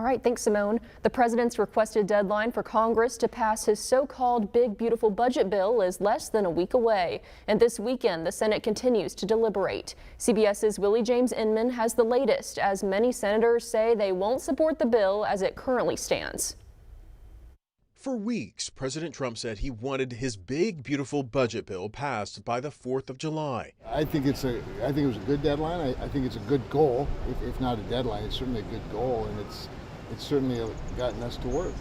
All right, thanks, Simone. The president's requested deadline for Congress to pass his so-called big, beautiful budget bill is less than a week away. And this weekend, the Senate continues to deliberate. CBS's Willie James Inman has the latest, as many senators say they won't support the bill as it currently stands. For weeks, President Trump said he wanted his big, beautiful budget bill passed by the 4th of July. I think it was a good deadline. I think it's a good goal. If not a deadline, it's certainly a good goal, and it's certainly gotten us to work.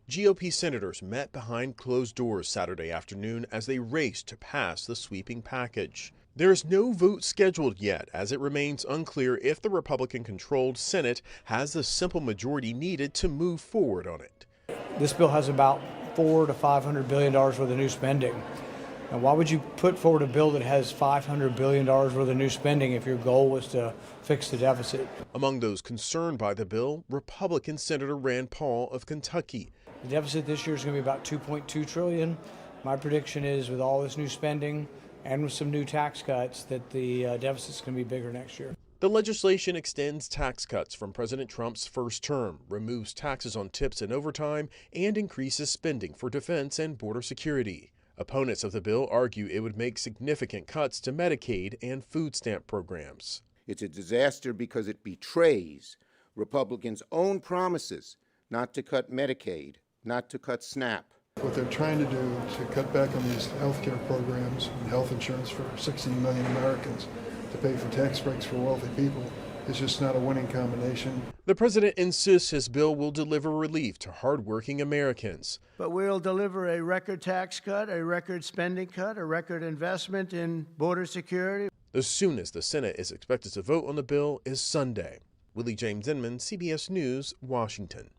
GOP senators met behind closed doors Saturday afternoon as they raced to pass the sweeping package. There is no vote scheduled yet, as it remains unclear if the Republican-controlled Senate has the simple majority needed to move forward on it. This bill has about $400 to $500 billion worth of new spending. Now, why would you put forward a bill that has $500 billion worth of new spending if your goal was to fix the deficit? Among those concerned by the bill, Republican Senator Rand Paul of Kentucky. The deficit this year is going to be about $2.2 trillion. My prediction is with all this new spending and with some new tax cuts that the deficit is going to be bigger next year. The legislation extends tax cuts from President Trump's first term, removes taxes on tips and overtime, and increases spending for defense and border security. Opponents of the bill argue it would make significant cuts to Medicaid and food stamp programs. It's a disaster because it betrays Republicans' own promises not to cut Medicaid, not to cut SNAP. What they're trying to do to cut back on these health care programs and health insurance for 16 million Americans to pay for tax breaks for wealthy people is just not a winning combination. The president insists his bill will deliver relief to hardworking Americans. But we'll deliver a record tax cut, a record spending cut, a record investment in border security. The soonest the Senate is expected to vote on the bill is Sunday. Willie James Inman, CBS News, Washington.